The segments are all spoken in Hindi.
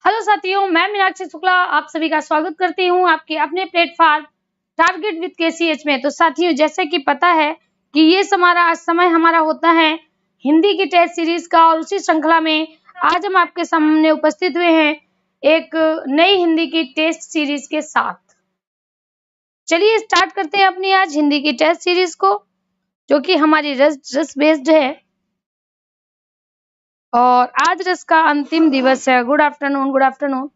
हेलो साथियों, मैं मीनाक्षी शुक्ला आप सभी का स्वागत करती हूँ आपके अपने प्लेटफॉर्म टारगेट विद केसीएच में। तो साथियों, जैसे कि पता है कि ये समय हमारा होता है हिंदी की टेस्ट सीरीज का, और उसी श्रृंखला में आज हम आपके सामने उपस्थित हुए हैं एक नई हिंदी की टेस्ट सीरीज के साथ। चलिए स्टार्ट करते हैं अपनी आज हिंदी की टेस्ट सीरीज को, जो कि हमारी रस बेस्ड है और आज रस का अंतिम दिवस है। Good afternoon, good afternoon.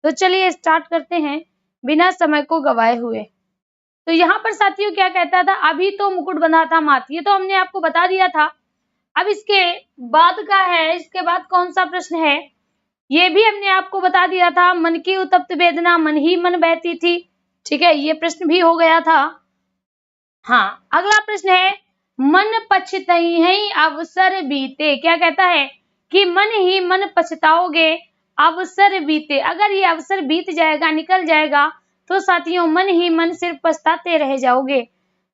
तो चलिए स्टार्ट करते हैं बिना समय को गवाए हुए। तो यहाँ पर साथियों क्या कहता था, अभी तो मुकुट बंधा था मात, ये तो हमने आपको बता दिया था। अब इसके बाद का है, इसके बाद कौन सा प्रश्न है ये भी हमने आपको बता दिया था। मन की उत्तप्त वेदना मन ही मन बहती थी, ठीक है, ये प्रश्न भी हो गया था। हाँ, अगला प्रश्न है मन पछतई है अवसर बीते। क्या कहता है कि मन ही मन पछताओगे अवसर बीते। अगर ये अवसर बीत जाएगा, निकल जाएगा, तो साथियों मन ही मन सिर्फ पछताते रह जाओगे।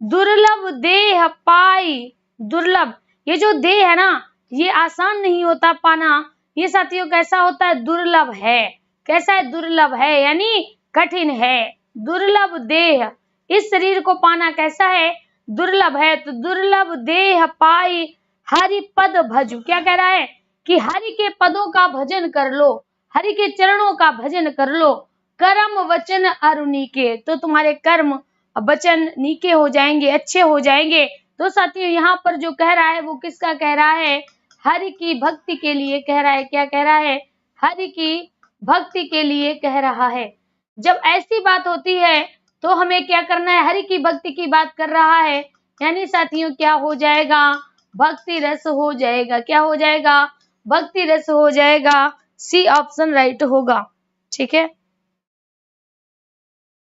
दुर्लभ देह पाई, दुर्लभ, ये जो देह है ना, ये आसान नहीं होता पाना। ये साथियों कैसा होता है, दुर्लभ है। कैसा है, दुर्लभ है, यानी कठिन है। दुर्लभ देह, इस शरीर को पाना कैसा है, दुर्लभ है। तो दुर्लभ देह पाई हरि पद भजु। क्या कह रहा है कि हरि के पदों का भजन कर लो, हरि के चरणों का भजन कर लो। कर्म वचन अरु नीके, तो तुम्हारे कर्म वचन नीके हो जाएंगे, अच्छे हो जाएंगे। तो साथियों यहाँ पर जो कह रहा है वो किसका कह रहा है, हरि की भक्ति के लिए कह रहा है। क्या कह रहा है, हरि की भक्ति के लिए कह रहा है। जब ऐसी बात होती है तो हमें क्या करना है, हरि की भक्ति की बात कर रहा है, यानी साथियों क्या हो जाएगा, भक्ति रस हो जाएगा। क्या हो जाएगा, भक्ति रस हो जाएगा। सी ऑप्शन राइट होगा, ठीक है।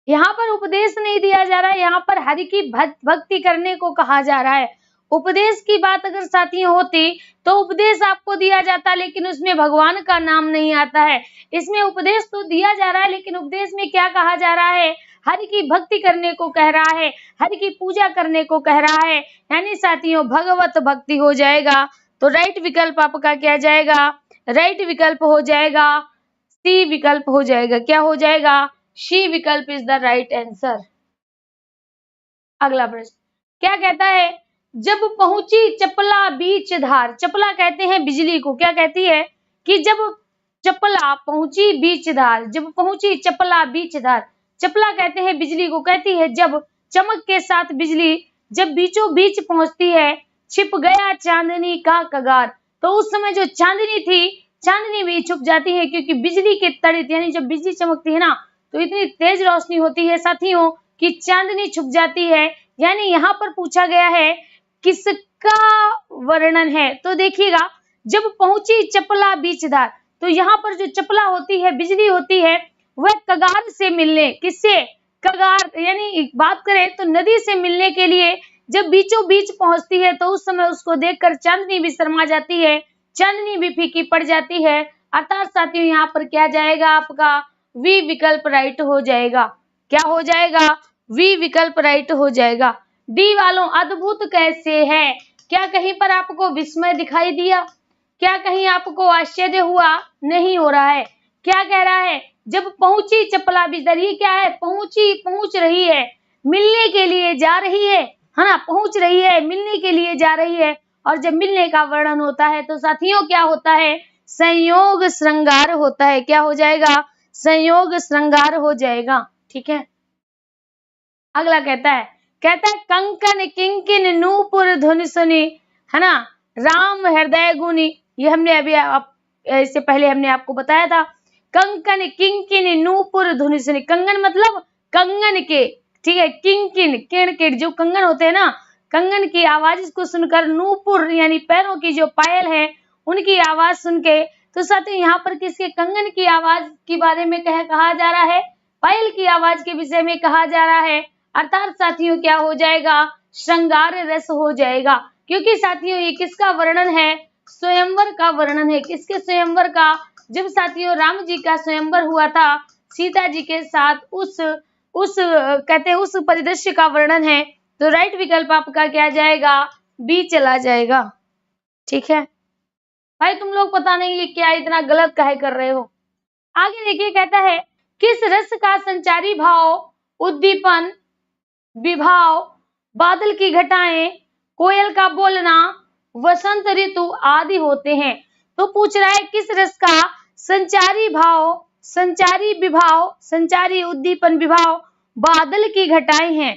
यहाँ पर उपदेश नहीं दिया जा रहा है, यहाँ पर हरि की भक्ति करने को कहा जा रहा है। उपदेश की बात अगर साथियों होती तो उपदेश आपको दिया जाता, लेकिन उसमें भगवान का नाम नहीं आता है। इसमें उपदेश तो दिया जा रहा है, लेकिन उपदेश में क्या कहा जा रहा है, हरि की भक्ति करने को कह रहा है, हरि की पूजा करने को कह रहा है, यानी साथियों भगवत भक्ति हो जाएगा। तो राइट विकल्प आपका क्या जाएगा, राइट विकल्प हो जाएगा, सी विकल्प हो जाएगा। क्या हो जाएगा, सी विकल्प इज द राइट आंसर। अगला प्रश्न क्या कहता है, जब पहुंची चपला बीच धार। चपला कहते हैं बिजली को। क्या कहती है कि जब चपला पहुंची बीच धार, जब पहुंची चपला बीच धार। चपला कहते हैं बिजली को, कहती है जब चमक के साथ बिजली जब बीचों बीच पहुंचती है, छिप गया चांदनी का कगार। तो उस समय जो चांदनी थी, चांदनी भी छुप जाती है, क्योंकि बिजली के तड़ित, यानी जब बिजली चमकती है ना, तो इतनी तेज रोशनी होती है साथियों कि चांदनी छुप जाती है। यानी यहाँ पर पूछा गया है किसका वर्णन है। तो देखिएगा, जब पहुंची चपला बीचधार, तो यहाँ पर जो चपला होती है, बिजली होती है, वह कगार से मिलने, किससे, कगार, यानी बात करें तो नदी से मिलने के लिए जब बीचों बीच पहुंचती है, तो उस समय उसको देखकर चांदनी भी शर्मा जाती है, चांदनी भी फीकी पड़ जाती है। अर्थात साथियों यहाँ पर क्या जाएगा, आपका वी विकल्प राइट हो जाएगा। क्या हो जाएगा, वी विकल्प राइट हो जाएगा। डी वालों, अद्भुत कैसे है। क्या कहीं पर आपको विस्मय दिखाई दिया, क्या कहीं आपको आश्चर्य हुआ, नहीं हो रहा है। क्या कह रहा है, जब पहुंची चपला बिदर, ये क्या है, पहुंची, पहुंच रही है, मिलने के लिए जा रही है ना, पहुंच रही है, मिलने के लिए जा रही है। और जब मिलने का वर्णन होता है तो साथियों क्या होता है, संयोग श्रृंगार होता है। क्या हो जाएगा, संयोग श्रृंगार हो जाएगा, ठीक है। अगला कहता है कंकन किंकिन नूपुर धुन सुनी, है ना, राम हृदय गुनी। ये हमने अभी इससे पहले हमने आपको बताया था। कंकन किंकिन नूपुर धुन सुनी, कंगन मतलब कंगन के, ठीक है, किंकिन किण किण, जो कंगन होते हैं ना, कंगन की आवाज को सुनकर, नूपुर यानी पैरों की जो पायल है उनकी आवाज सुन के। तो साथियों यहाँ पर किसके, कंगन की आवाज के बारे में कहा जा रहा है, पायल की आवाज के विषय में कहा जा रहा है। अर्थात साथियों क्या हो जाएगा, श्रृंगार रस हो जाएगा। क्योंकि साथियों ये किसका वर्णन है, स्वयंवर का वर्णन है। किसके स्वयंवर का, जब साथियों राम जी का स्वयंवर हुआ था सीता जी के साथ, उस कहते हैं उस परिदृश्य का वर्णन है। तो राइट विकल्प आपका क्या जाएगा, बी चला जाएगा, ठीक है। भाई तुम लोग पता नहीं ये क्या इतना गलत काहे कर रहे हो। आगे देखिए, कहता है किस रस का संचारी भाव, उद्दीपन, विभाव, बादल की घटाएं, कोयल का बोलना, वसंत ऋतु आदि होते हैं। तो पूछ रहा है किस रस का संचारी भाव, संचारी विभाव, संचारी उद्दीपन, विभाव, बादल की घटाएं हैं।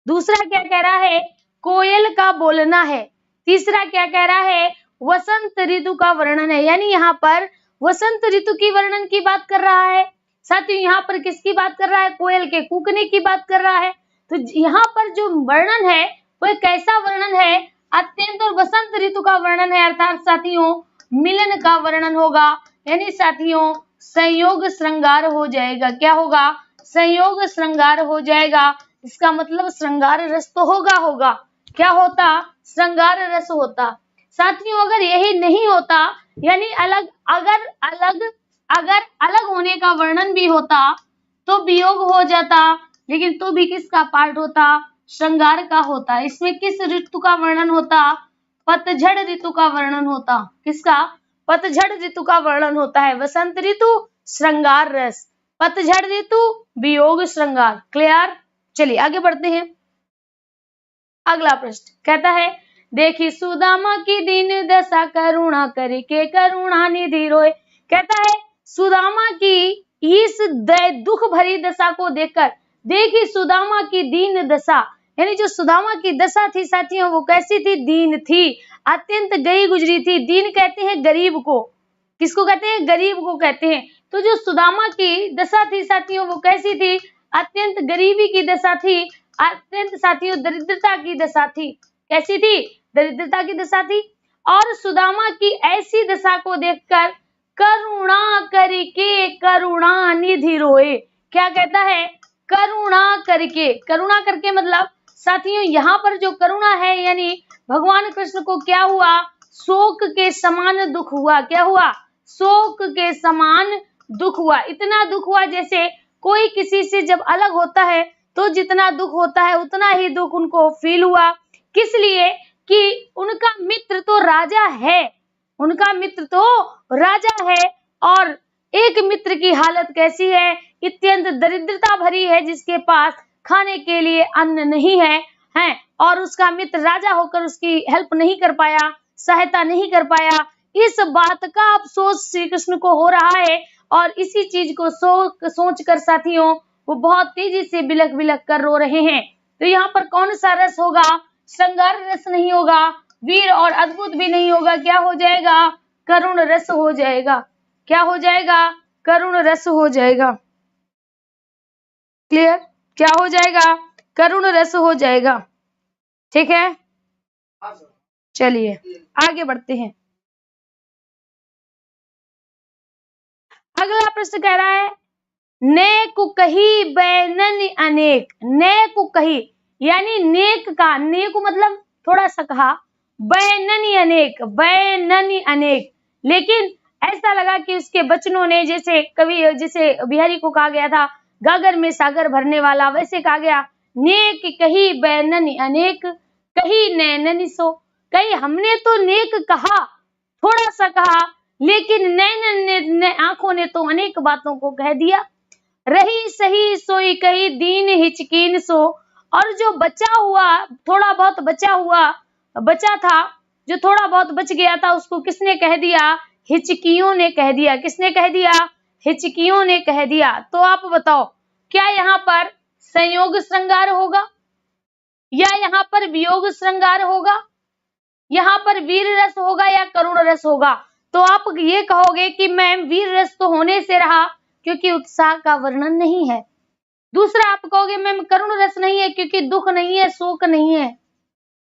दूसरा क्या कह रहा है, कोयल का बोलना है। तीसरा क्या कह रहा है, वसंत ऋतु का वर्णन है। यानी यहाँ पर वसंत ऋतु की वर्णन की बात कर रहा है। साथियों यहाँ पर किसकी बात कर रहा है, कोयल के कूकने की बात कर रहा है। तो यहाँ पर जो वर्णन है वह कैसा वर्णन है, अत्यंत और वसंत ऋतु का वर्णन है, अर्थात साथियों मिलन का वर्णन होगा। यानी साथियों संयोग श्रृंगार हो जाएगा। क्या होगा, संयोग श्रृंगार हो जाएगा। इसका मतलब श्रृंगार रस तो होगा। क्या होता, श्रृंगार रस होता। साथियों अगर यही नहीं होता, यानी अगर अलग होने का वर्णन भी होता तो वियोग हो जाता, लेकिन तो भी किसका पार्ट होता, श्रृंगार का होता। इसमें किस ऋतु का वर्णन होता, पतझड़ ऋतु का वर्णन होता। किसका, पतझड़ ऋतु का वर्णन होता है। वसंत ऋतु श्रृंगार रस, पतझड़ ऋतु वियोग श्रृंगार। क्लियर। चलिए आगे बढ़ते हैं। अगला प्रश्न कहता है, देखी सुदामा की दीन दशा, करुणा करके करुणा निधि रोए। कहता है सुदामा की इस दुख भरी दशा को देखकर, देखी सुदामा की दीन दशा, यानी जो सुदामा की दशा थी साथियों वो कैसी थी, दीन थी, अत्यंत गई गुजरी थी। दीन कहते हैं गरीब को, किसको कहते हैं, गरीब को कहते हैं। तो जो सुदामा की दशा थी साथियों वो कैसी थी, अत्यंत गरीबी की दशा थी, अत्यंत साथियों दरिद्रता की दशा थी। कैसी थी, दरिद्रता की दशा थी। और सुदामा की ऐसी दशा को देखकर करुणा करके करुणा निधि रोए। क्या कहता है, करुणा करके, करुणा करके मतलब साथियों यहाँ पर जो करुणा है यानी भगवान कृष्ण को क्या हुआ, शोक के समान दुख हुआ। क्या हुआ, शोक के समान दुख हुआ। इतना दुख हुआ जैसे कोई किसी से जब अलग होता है तो जितना दुख होता है उतना ही दुख उनको फील हुआ। किस लिए कि उनका मित्र तो राजा है, उनका मित्र तो राजा है, और एक मित्र की हालत कैसी है, अत्यंत दरिद्रता भरी है, जिसके पास खाने के लिए अन्न नहीं है, और उसका मित्र राजा होकर उसकी हेल्प नहीं कर पाया, सहायता नहीं कर पाया। इस बात का अफसोस श्री कृष्ण को हो रहा है, और इसी चीज को सोच कर साथियों वो बहुत तेजी से बिलख बिलख कर रो रहे हैं। तो यहाँ पर कौन सा रस होगा, श्रृंगार रस नहीं होगा, वीर और अद्भुत भी नहीं होगा। क्या हो जाएगा, करुण रस हो जाएगा। क्या हो जाएगा, करुण रस हो जाएगा। क्लियर, क्या हो जाएगा, करुण रस हो जाएगा। ठीक है, चलिए आगे बढ़ते हैं। अगला प्रश्न कह रहा है, ने कुकही बैनन अनेक। ने कुकही यानी नेक का, नेक मतलब थोड़ा सा कहा, बैननी अनेक, बैननी अनेक। लेकिन ऐसा लगा कि उसके बचनों ने, जैसे कवि, जैसे बिहारी को कहा गया था गागर में सागर भरने वाला, वैसे कहा गया नेक कही बैननी अनेक, कही नैननी सो। कही हमने तो नेक कहा, थोड़ा सा कहा, लेकिन नैनन ने, आंखों ने तो अनेक बातों को कह दिया। रही सही सोई कही दीन हिचकीन सो। और जो बचा हुआ, थोड़ा बहुत बचा था, जो थोड़ा बहुत बच गया था, उसको किसने कह दिया, हिचकियों ने कह दिया। किसने कह दिया, हिचकियों ने कह दिया। तो आप बताओ क्या यहाँ पर संयोग श्रृंगार होगा या यहाँ पर वियोग श्रृंगार होगा, यहाँ पर वीर रस होगा या करुण रस होगा? तो आप ये कहोगे कि मैम वीर रस तो होने से रहा क्योंकि उत्साह का वर्णन नहीं है। दूसरा आप कहोगे मैम करुण रस नहीं है क्योंकि दुख नहीं है, शोक नहीं है।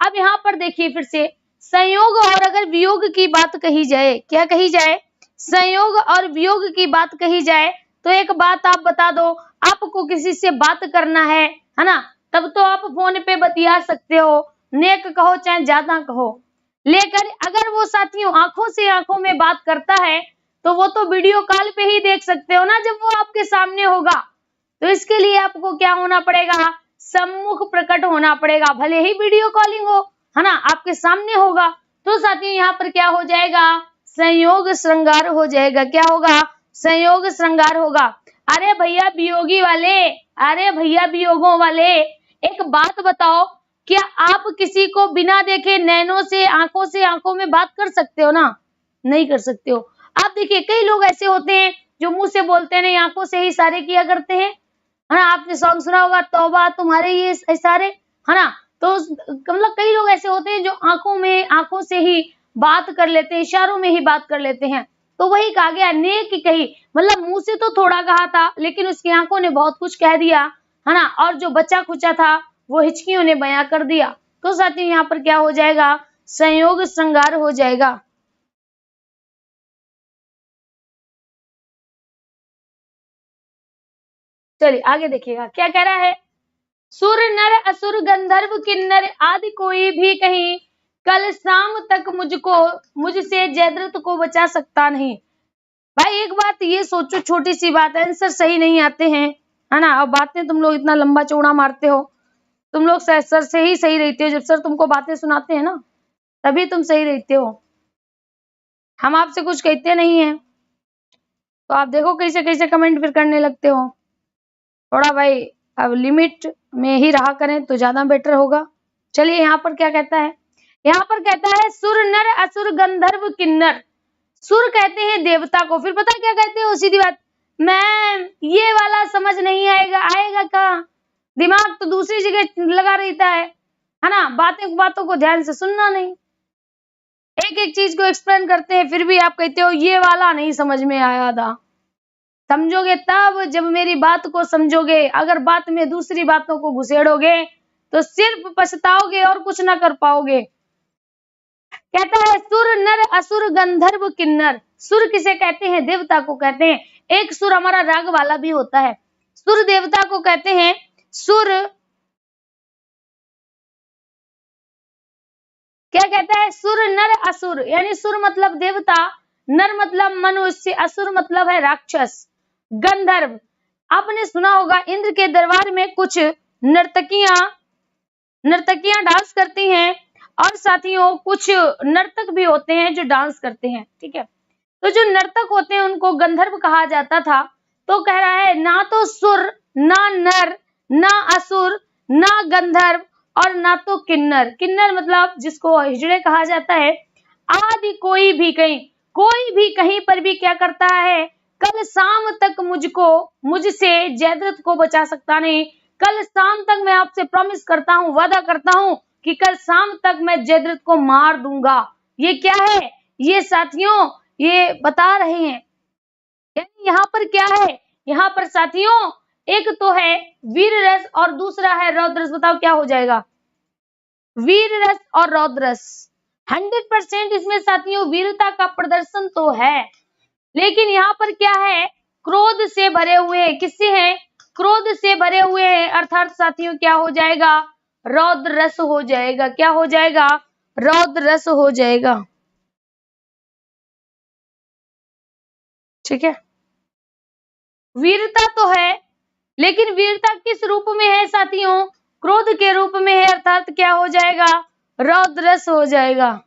अब यहाँ पर देखिए फिर से संयोग और अगर वियोग की बात कही जाए, क्या कही जाए, संयोग और वियोग की बात कही जाए, तो एक बात आप बता दो, आपको किसी से बात करना है ना, तब तो आप फोन पे बतिया सकते हो, नेक कहो चाहे ज्यादा कहो। लेकर अगर वो साथियों आंखों से आंखों में बात करता है तो वो तो वीडियो कॉल पे ही देख सकते हो ना, जब वो आपके सामने होगा। तो इसके लिए आपको क्या होना पड़ेगा, सम्मुख प्रकट होना पड़ेगा, भले ही वीडियो कॉलिंग हो, है ना, आपके सामने होगा। तो साथियों यहाँ पर क्या हो जाएगा, संयोग श्रृंगार हो जाएगा। क्या होगा, संयोग श्रृंगार होगा। अरे भैया वियोगी वाले, अरे भैया वियोगों वाले, एक बात बताओ, क्या आप किसी को बिना देखे नैनों से आंखों में बात कर सकते हो ना? नहीं कर सकते हो। आप देखिए कई लोग ऐसे होते हैं जो मुंह से बोलते नहीं, आंखों से ही इशारे किया करते हैं, है ना? आपने सॉन्ग सुना होगा, तौबा तुम्हारे ये इशारे, है ना? तो मतलब कई लोग ऐसे होते हैं जो आंखों से ही बात कर लेते हैं, इशारों में ही बात कर लेते हैं। तो वही कहा गया, नेक कही, मतलब मुंह से तो थोड़ा कहा था लेकिन उसकी आंखों ने बहुत कुछ कह दिया, है ना? और जो बचा खुचा था वो हिचकियों ने बयां कर दिया। तो साथियों यहाँ पर क्या हो जाएगा? संयोग श्रृंगार हो जाएगा। चलिए आगे देखिएगा क्या कह रहा है। सुर नर असुर गंधर्व किन्नर आदि कोई भी कहीं, कल शाम तक मुझसे जयद्रथ को बचा सकता नहीं। भाई एक बात ये सोचो, छोटी सी बात है, आंसर सही नहीं आते हैं, है ना? अब बातें तुम लोग इतना लंबा चौड़ा मारते हो, तुम लोग सर से ही सही रहते हो, जब सर तुमको बातें सुनाते हैं ना तभी तुम सही रहते हो, हम आपसे कुछ कहते नहीं है तो आप देखो कैसे कैसे कमेंट फिर करने लगते हो। थोड़ा भाई अब लिमिट में ही रहा करें तो ज्यादा बेटर होगा। चलिए यहाँ पर क्या कहता है, यहाँ पर कहता है सुर नर असुर गंधर्व किन्नर। सुर कहते हैं देवता को, फिर पता क्या कहते हो? सीधी बात, मैं ये वाला समझ नहीं आएगा कहाँ, दिमाग तो दूसरी जगह लगा रहता है ना? बातों को ध्यान से सुनना नहीं, एक एक चीज को एक्सप्लेन करते हैं फिर भी आप कहते हो ये वाला नहीं समझ में आया था। समझोगे तब जब मेरी बात को समझोगे, अगर बात में दूसरी बातों को घुसेड़ोगे तो सिर्फ पछताओगे और कुछ ना कर पाओगे। कहता है सुर नर असुर गंधर्व किन्नर। सुर किसे कहते हैं? देवता को कहते हैं। एक सुर हमारा राग वाला भी होता है, सुर देवता को कहते हैं। सुर क्या कहता है? सुर नर असुर, यानी सुर मतलब देवता, नर मतलब मनुष्य, असुर मतलब है राक्षस। गंधर्व, आपने सुना होगा इंद्र के दरबार में कुछ नर्तकियां डांस करती हैं और साथियों कुछ नर्तक भी होते हैं जो डांस करते हैं, ठीक है? तो जो नर्तक होते हैं उनको गंधर्व कहा जाता था। तो कह रहा है ना तो सुर, ना नर, ना असुर, ना गंधर्व और ना तो किन्नर। किन्नर मतलब जिसको हिजड़े कहा जाता है। आदि कोई भी कहीं पर भी क्या करता है? कल शाम तक मुझसे जयद्रथ को बचा सकता नहीं। कल शाम तक मैं आपसे प्रॉमिस करता हूँ, वादा करता हूँ कि कल शाम तक मैं जयद्रथ को मार दूंगा। ये क्या है? ये साथियों ये बता रहे हैं, यानी यहाँ पर क्या है? यहाँ पर साथियों एक तो है वीर रस और दूसरा है रौद्र रस। बताओ क्या हो जाएगा? वीर रस और रौद्र रस। 100% इसमें साथियों वीरता का प्रदर्शन तो है, लेकिन यहाँ पर क्या है? क्रोध से भरे हुए हैं। किससे हैं? क्रोध से भरे हुए हैं, अर्थात साथियों क्या हो जाएगा? रौद्र रस हो जाएगा। क्या हो जाएगा? रौद्र रस हो जाएगा, ठीक है? वीरता तो है, लेकिन वीरता किस रूप में है साथियों? क्रोध के रूप में है, अर्थात क्या हो जाएगा? रौद्र रस हो जाएगा।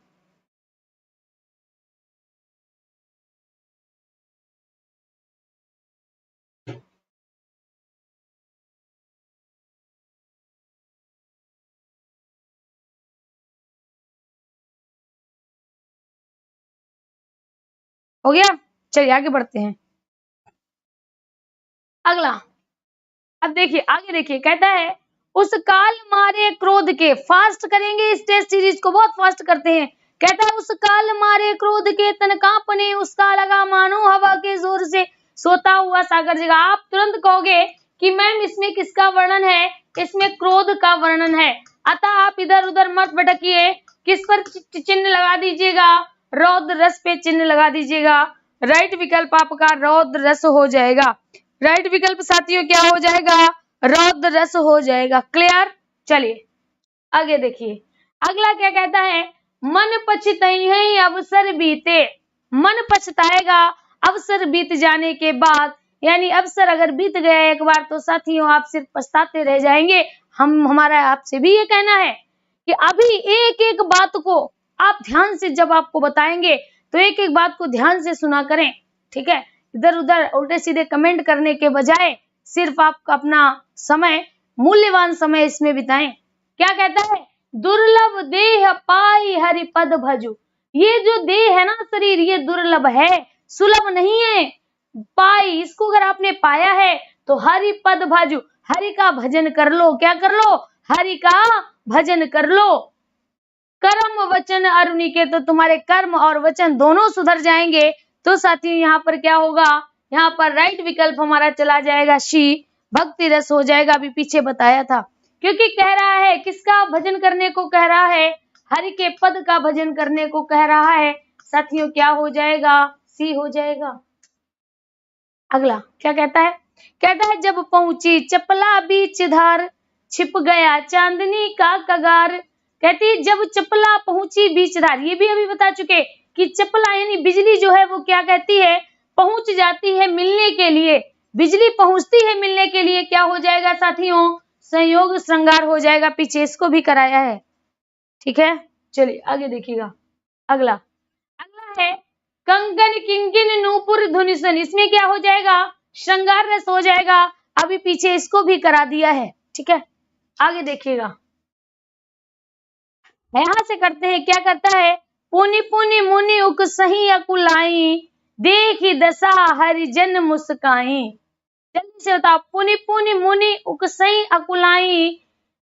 हो गया? चलिए आगे बढ़ते हैं। अगला, अब देखिए आगे देखिए, कहता है उस काल मारे क्रोध के, फास्ट करेंगे इस टेस्ट सीरीज को, बहुत फास्ट करते हैं। कहता है उस काल मारे क्रोध के तन कांपने, उसका लगा मानो हवा के जोर से सोता हुआ सागर जगा। आप तुरंत कहोगे कि मैम इसमें किसका वर्णन है? इसमें क्रोध का वर्णन है। अतः आप इधर उधर मत भटकिए, किस पर चिन्ह लगा दीजिएगा? रौद्र रस पे चिन्ह लगा दीजिएगा। राइट विकल्प आपका रौद्र रस हो जाएगा। राइट विकल्प साथियों क्या हो जाएगा? रौद्र रस हो जाएगा। क्लियर? चलिए आगे देखिए, अगला क्या कहता है? मन पछताई है अवसर बीते। मन पछताएगा अवसर बीत जाने के बाद, यानी अवसर अगर बीत गया एक बार तो साथियों आप सिर्फ पछताते रह जाएंगे। हमारा आपसे भी ये कहना है कि अभी एक एक बात को आप ध्यान से, जब आपको बताएंगे तो एक एक बात को ध्यान से सुना करें, ठीक है? इधर उधर उल्टे सीधे कमेंट करने के बजाय सिर्फ आप अपना समय, मूल्यवान समय इसमें बिताएं। क्या कहता है? दुर्लभ देह पाई हरि पद भजु। ये जो देह है ना, शरीर, ये दुर्लभ है, सुलभ नहीं है। पाई, इसको अगर आपने पाया है तो हरि पद भजु, हरि का भजन कर लो। क्या कर लो? हरि का भजन कर लो। कर्म वचन अरुणि के, तो तुम्हारे कर्म और वचन दोनों सुधर जाएंगे। तो साथियों यहाँ पर क्या होगा? यहाँ पर राइट विकल्प हमारा चला जाएगा सी, भक्ति रस हो जाएगा। अभी पीछे बताया था, क्योंकि कह रहा है किसका भजन करने को कह रहा है? हरि के पद का भजन करने को कह रहा है। साथियों क्या हो जाएगा? सी हो जाएगा। अगला क्या कहता है? कहता है जब पहुंची चपला बीच धार, छिप गया चांदनी का कगार। कहती है जब चपला पहुंची बीच धार, ये भी अभी बता चुके कि चपला यानी बिजली जो है वो क्या कहती है? पहुंच जाती है मिलने के लिए। बिजली पहुंचती है मिलने के लिए, क्या हो जाएगा साथियों? संयोग श्रृंगार हो जाएगा। पीछे इसको भी कराया है, ठीक है। चलिए आगे देखिएगा। अगला है कंगन किंकिन नूपुर धुनि सन। इसमें क्या हो जाएगा? श्रृंगार रस हो जाएगा। अभी पीछे इसको भी करा दिया है, ठीक है। आगे देखिएगा, यहां से करते हैं। क्या करता है? पुनि पुनि मुनि उक सही अकुलाई, देखी दशा हरिजन मुस्काई। जल्दी से बताओ। पुनि पुनि मुनि उक सही अकुलाई,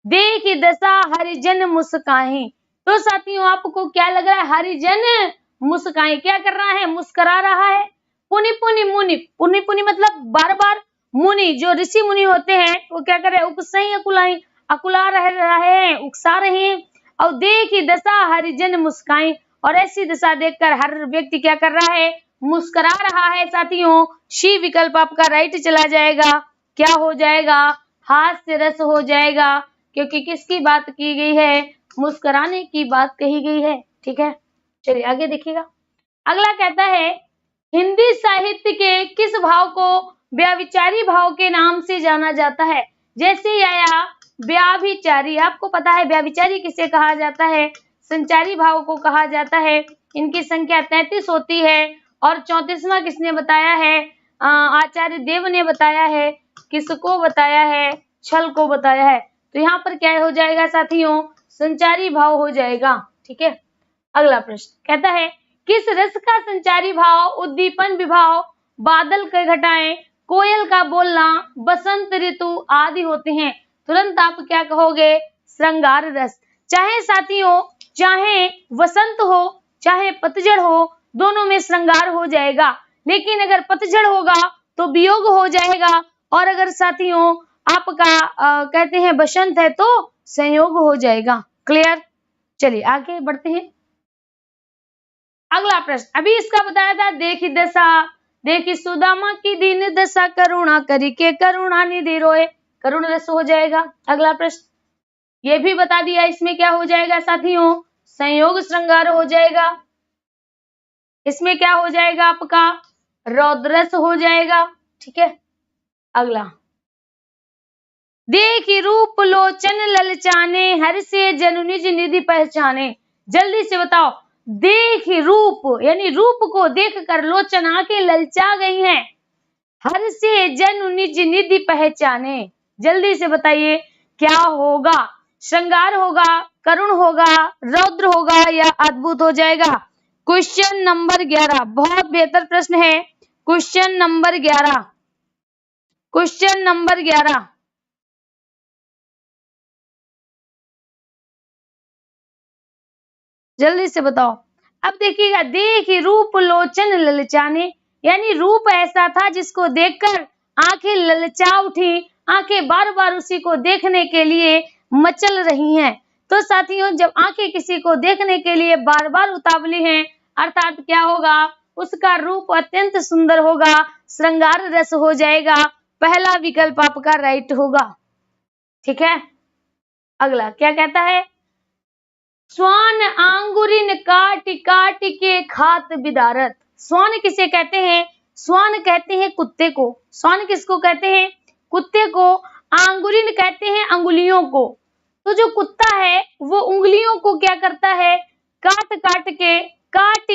देखी दशा हरिजन मुस्काई। तो साथियों आपको क्या लग रहा है? हरिजन मुस्काई, क्या कर रहा है? मुस्कुरा रहा है। पुनि पुनि मुनि, पुनि पुनि मतलब बार बार, मुनि जो ऋषि मुनि होते हैं वो क्या कर रहे हैं? उपसई अकुलाई, अकुला रहे हैं, उकसा रहे हैं। और देखी दशा हरिजन मुस्काई, और ऐसी दशा देखकर हर व्यक्ति क्या कर रहा है? मुस्कुरा रहा है। साथियों शी विकल्प आपका राइट चला जाएगा। क्या हो जाएगा? हास्य रस हो जाएगा, क्योंकि किसकी बात की गई है? मुस्कुराने की बात कही गई है, ठीक है। चलिए आगे देखिएगा। अगला कहता है हिंदी साहित्य के किस भाव को व्याभिचारी भाव के नाम से जाना जाता है? जैसे आया व्याभिचारी, आपको पता है व्याभिचारी किसे कहा जाता है? संचारी भाव को कहा जाता है। इनकी संख्या 33 होती है, और 34वां किसने बताया है? आचार्य देव ने बताया है। किसको बताया है? छल को बताया है। तो यहाँ पर क्या हो जाएगा साथियों? संचारी भाव हो जाएगा, ठीक है। अगला प्रश्न कहता है किस रस का संचारी भाव उद्दीपन विभाव, बादल के घटाएं, कोयल का बोलना, बसंत ऋतु आदि होते हैं? तुरंत आप क्या कहोगे? श्रृंगार रस। चाहे साथियों चाहे वसंत हो चाहे पतझड़ हो, दोनों में श्रृंगार हो जाएगा। लेकिन अगर पतझड़ होगा तो वियोग हो जाएगा, और अगर साथियों आपका कहते हैं बसंत है तो संयोग हो जाएगा। क्लियर? चलिए आगे बढ़ते हैं। अगला प्रश्न अभी इसका बताया था, देखी दशा, देखी सुदामा की दीन दशा, करुणा करी के करुणा निधि रोए, करुण रस हो जाएगा। अगला प्रश्न ये भी बता दिया, इसमें क्या हो जाएगा साथियों? संयोग श्रृंगार हो जाएगा। इसमें क्या हो जाएगा आपका? रौद्रस हो जाएगा, ठीक है। अगला देखी रूप लोचन ललचाने, हर से जनु निज निधि पहचाने। जल्दी से बताओ। देख रूप यानी रूप को देखकर लोचन आंखें ललचा गई हैं। हर से जनु निज निधि पहचाने। जल्दी से बताइए क्या होगा? श्रृंगार होगा, करुण होगा, रौद्र होगा, या अद्भुत हो जाएगा? क्वेश्चन नंबर 11 बहुत बेहतर प्रश्न है। क्वेश्चन नंबर 11, क्वेश्चन नंबर 11 जल्दी से बताओ। अब देखिएगा, देखी रूप लोचन ललचाने, यानी रूप ऐसा था जिसको देखकर आंखें ललचा उठी, आंखें बार बार उसी को देखने के लिए मचल रही हैं। तो साथियों जब आंखें किसी को देखने के लिए बार बार उतावली हैं, अर्थात क्या होगा? उसका रूप अत्यंत सुंदर होगा, श्रृंगार रस हो जाएगा। पहला विकल्प आपका राइट होगा, ठीक है। अगला क्या कहता है? स्वान आंगुरिन काट काट के खात बिदारत। स्वान किसे कहते हैं? स्वान कहते हैं कुत्ते को। स्वान किसको कहते हैं? कुत्ते को। आंगुरिन कहते हैं अंगुलियों को। तो जो कुत्ता है वो उंगलियों को क्या करता है? काट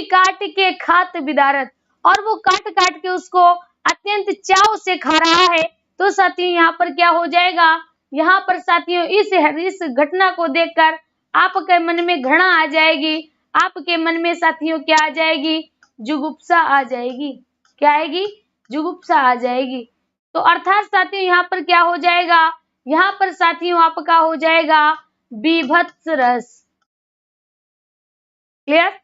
काट के खात बिदारत, और वो काट काट के उसको अत्यंत चाव से खा रहा है। तो साथियों यहाँ पर क्या हो जाएगा, यहाँ पर साथियों इस घटना को देखकर आपके मन में घृणा आ जाएगी, आपके मन में साथियों क्या आ जाएगी, जुगुप्सा आ जाएगी। क्या आएगी, जुगुप्सा आ जाएगी। तो अर्थात साथियों यहाँ पर क्या हो जाएगा, यहाँ पर साथियों आपका हो जाएगा बीभत्स रस। क्लियर।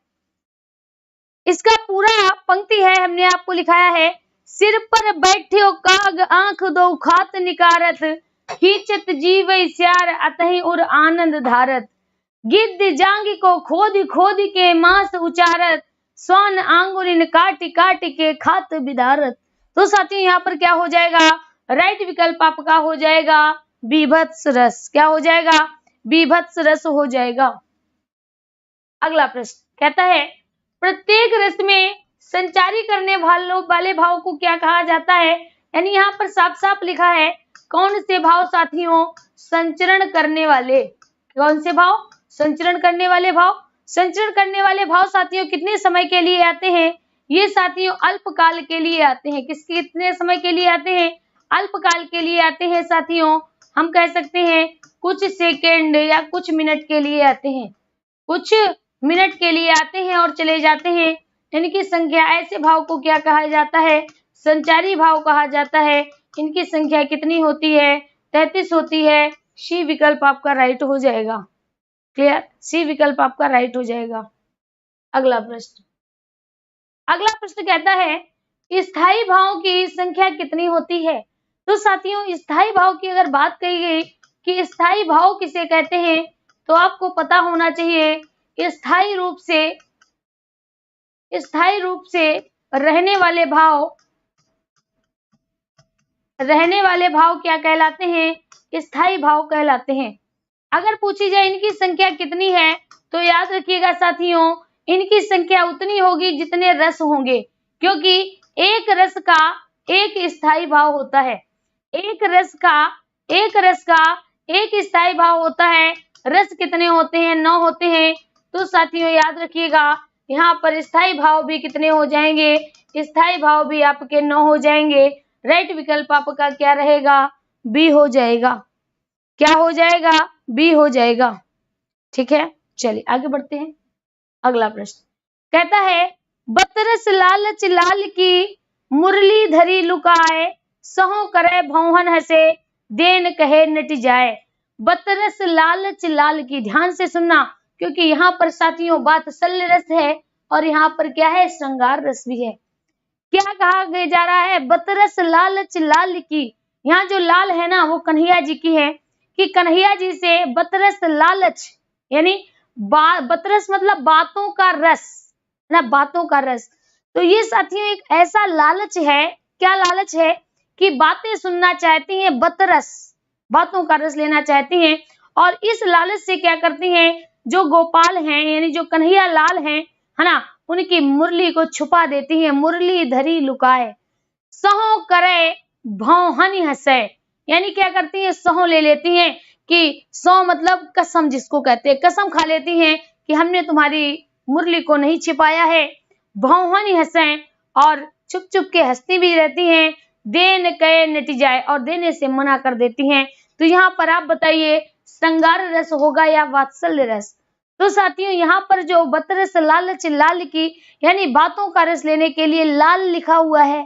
इसका पूरा पंक्ति है, हमने आपको लिखाया है। सिर पर बैठ्यो काग आंख दो खात निकारत, खींचत जीव स्यार अतहि उर आनंद धारत, गिद्ध जांगी को खोद खोद के मांस उचारत, स्वान आंगुरिन काट काट के खात बिदारत। तो साथियों यहाँ पर क्या हो जाएगा, राइट विकल्प आपका हो जाएगा बीभत्स रस। क्या हो जाएगा, बीभत्स रस हो जाएगा। अगला प्रश्न कहता है, प्रत्येक रस में संचारी करने वाले भाव को क्या कहा जाता है। यानी यहाँ पर साफ साफ लिखा है कौन से भाव साथियों, संचरण करने वाले। कौन से भाव, संचरण करने वाले भाव। संचरण करने वाले भाव साथियों कितने समय के लिए आते हैं, ये साथियों अल्पकाल के लिए आते हैं। किसके कितने समय के लिए आते हैं, अल्पकाल के लिए आते हैं साथियों। हम कह सकते हैं कुछ सेकेंड या कुछ मिनट के लिए आते हैं, कुछ मिनट के लिए आते हैं और चले जाते हैं। इनकी संख्या, ऐसे भाव को क्या कहा जाता है, संचारी भाव कहा जाता है। इनकी संख्या कितनी होती है, 33 होती है। सी विकल्प आपका राइट हो जाएगा। क्लियर, सी विकल्प आपका राइट हो जाएगा। अगला प्रश्न, अगला प्रश्न कहता है स्थायी भाव की संख्या कितनी होती है। तो साथियों स्थायी भाव की अगर बात कही गई कि स्थायी भाव किसे कहते हैं, तो आपको पता होना चाहिए स्थायी रूप से रहने वाले भाव क्या कहलाते हैं, स्थायी भाव कहलाते हैं। अगर पूछी जाए इनकी संख्या कितनी है, तो याद रखिएगा साथियों इनकी संख्या उतनी होगी जितने रस होंगे, क्योंकि एक रस का एक स्थायी भाव होता है। एक रस का एक स्थायी भाव होता है। रस कितने होते हैं, 9 होते हैं। तो साथियों याद रखिएगा यहाँ पर स्थायी भाव भी कितने हो जाएंगे, स्थायी भाव भी आपके 9 हो जाएंगे। राइट विकल्प आपका क्या रहेगा, बी हो जाएगा। क्या हो जाएगा, बी हो जाएगा। ठीक है, चलिए आगे बढ़ते हैं। अगला प्रश्न कहता है, बतरस लालच लाल की मुरली धरी लुकाए, सहो करे भौहन हसे देन कहे नट जाए। बतरस लालच लाल की, ध्यान से सुनना, क्योंकि यहाँ पर साथियों बात शल्य रस है और यहाँ पर क्या है, श्रृंगार रस भी है। क्या कहा जा रहा है, बतरस लालच लाल की। यहाँ जो लाल है ना वो कन्हैया जी की है, कि कन्हैया जी से बतरस लालच, यानी बतरस मतलब बातों का रस ना, बातों का रस। तो ये साथियों एक ऐसा लालच है, क्या लालच है, कि बातें सुनना चाहती हैं, बतरस बातों का रस लेना चाहती हैं। और इस लालच से क्या करती हैं, जो गोपाल हैं यानी जो कन्हैया लाल हैं, है ना, उनकी मुरली को छुपा देती हैं। मुरली धरी लुकाए, सहो करे भौहनी हंसे, यानी क्या करती हैं, सहो ले लेती हैं, कि सौ मतलब कसम जिसको कहते हैं, कसम खा लेती हैं कि हमने तुम्हारी मुरली को नहीं छिपाया है। भौहनी हंसे, और चुप चुप के हंसती भी रहती हैं। देन कहे नट जाए, और देने से मना कर देती हैं। तो यहाँ पर आप बताइए श्रृंगार रस होगा या वात्सल्य रस। तो साथियों यहाँ पर जो बतरस लालच लाल की, यानी बातों का रस लेने के लिए लाल लिखा हुआ है,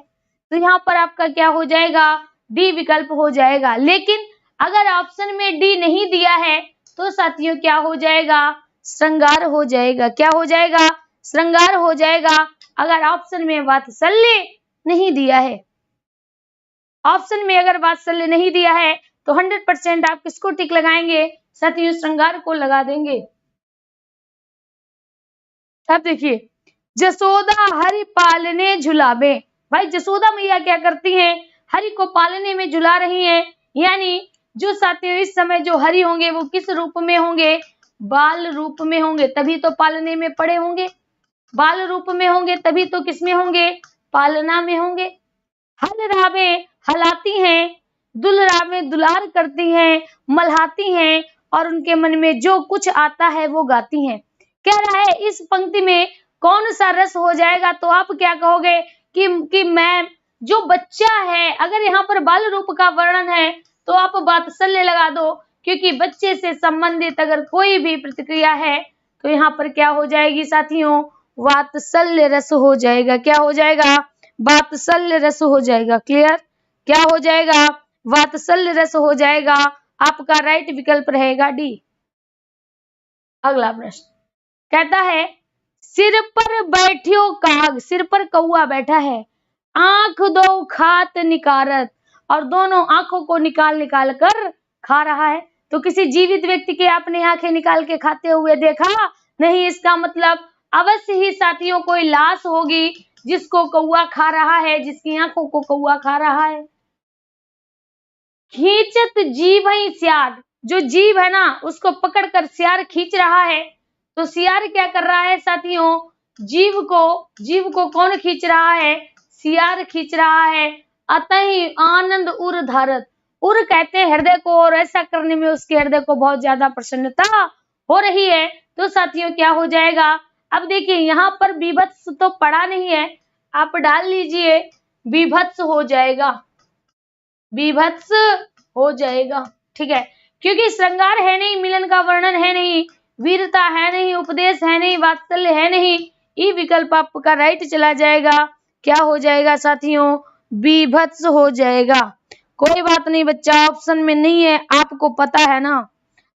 तो यहाँ पर आपका क्या हो जाएगा, डी विकल्प हो जाएगा। लेकिन अगर ऑप्शन में डी नहीं दिया है तो साथियों क्या हो जाएगा, श्रृंगार हो जाएगा। क्या हो जाएगा, श्रृंगार हो जाएगा। अगर ऑप्शन में वात्सल्य नहीं दिया है, ऑप्शन में अगर वात्सल्य नहीं दिया है तो 100% आप किसको टिक लगाएंगे साथियों, श्रृंगार को लगा देंगे। अब देखिए, जसोदा हरि पालने झुलावे। भाई जसोदा मैया क्या करती हैं, हरि को पालने में झुला रही हैं। यानी जो साथियों इस समय जो हरि होंगे वो किस रूप में होंगे, बाल रूप में होंगे, तभी तो पालने में पड़े होंगे। बाल रूप में होंगे तभी तो किसमें होंगे, पालना में होंगे। हल रावे हलाती हैं, दुल रावे दुलार करती हैं, मल्हाती हैं, और उनके मन में जो कुछ आता है वो गाती हैं। कह रहा है इस पंक्ति में कौन सा रस हो जाएगा, तो आप क्या कहोगे कि मैं जो बच्चा है, अगर यहाँ पर बाल रूप का वर्णन है तो आप वात्सल्य लगा दो, क्योंकि बच्चे से संबंधित अगर कोई भी प्रतिक्रिया है तो यहाँ पर क्या हो जाएगी साथियों, वात्सल्य रस हो जाएगा। क्या हो जाएगा, वात्सल्य रस हो जाएगा। क्लियर, क्या हो जाएगा, वात्सल्य रस हो जाएगा। आपका राइट विकल्प रहेगा डी। अगला प्रश्न कहता है, सिर पर बैठियो काग, सिर पर कौआ बैठा है, आंख दो खात निकारत, और दोनों आंखों को निकाल निकाल कर खा रहा है। तो किसी जीवित व्यक्ति के आपने आंखें निकाल के खाते हुए देखा नहीं, इसका मतलब अवश्य ही साथियों कोई लाश होगी जिसको कौआ खा रहा है, जिसकी आंखों को कौआ खा रहा है। खींचत जीभ ही सियार, जो जीभ है ना उसको पकड़कर सियार खींच रहा है। तो सियार क्या कर रहा है साथियों, जीभ को कौन खींच रहा है, सियार खींच रहा है। अतः आनंद उर धारत, उर कहते हैं हृदय को, और ऐसा करने में उसके हृदय को बहुत ज्यादा प्रसन्नता हो रही है। तो साथियों क्या हो जाएगा, अब देखिए यहाँ पर बीभत्स तो पढ़ा नहीं है, आप डाल लीजिए बीभत्स हो जाएगा, बीभत्स हो जाएगा। ठीक है, क्योंकि श्रृंगार है नहीं, मिलन का वर्णन है नहीं, वीरता है नहीं, उपदेश है नहीं, वात्सल्य है नहीं, ई विकल्प आपका राइट चला जाएगा। क्या हो जाएगा साथियों, बीभत्स हो जाएगा। कोई बात नहीं बच्चा, ऑप्शन में नहीं है, आपको पता है ना,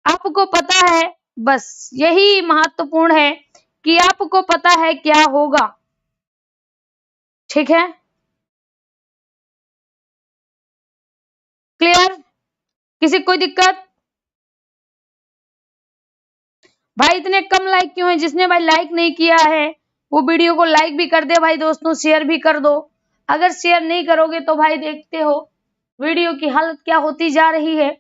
आपको पता है, बस यही महत्वपूर्ण है कि आपको पता है क्या होगा। ठीक है, क्लियर, किसी कोई दिक्कत? भाई इतने कम लाइक क्यों है? जिसने भाई लाइक नहीं किया है वो वीडियो को लाइक भी कर दे भाई दोस्तों, शेयर भी कर दो। अगर शेयर नहीं करोगे तो भाई देखते हो वीडियो की हालत क्या होती जा रही है।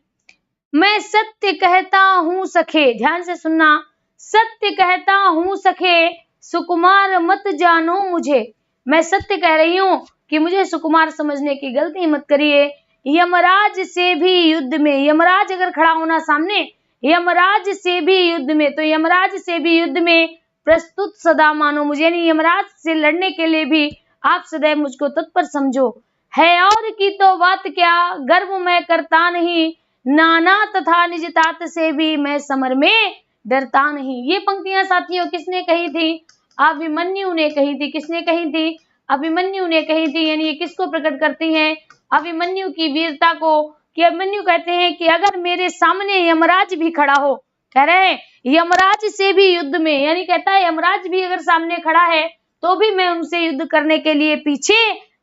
मैं सत्य कहता हूं सखे, ध्यान से सुनना, सत्य कहता हूं सखे, सुकुमार मत जानो मुझे। मैं सत्य कह रही हूं कि मुझे सुकुमार समझने की गलती मत करिए। यमराज से भी युद्ध में, यमराज अगर खड़ा होना सामने, यमराज से भी युद्ध में, तो यमराज से भी युद्ध में प्रस्तुत सदा मानो मुझे, यानी यमराज से लड़ने के लिए भी आप सदैव मुझको तत्पर समझो। है और की तो बात क्या, गर्व मैं करता नहीं, नाना तथा निज तात से भी मैं समर में डरता नहीं। ये पंक्तियां साथियों किसने कही थी, अभिमन्यु ने कही थी। किसने कही थी, अभिमन्यु ने कही थी। यानी ये किसको प्रकट करती हैं, अभिमन्यु की वीरता को, कि अभिमन्यु कहते हैं कि अगर मेरे सामने यमराज भी खड़ा हो, कह रहे हैं यमराज से भी युद्ध में, यानी कहता है यमराज भी अगर सामने खड़ा है तो भी मैं उनसे युद्ध करने के लिए पीछे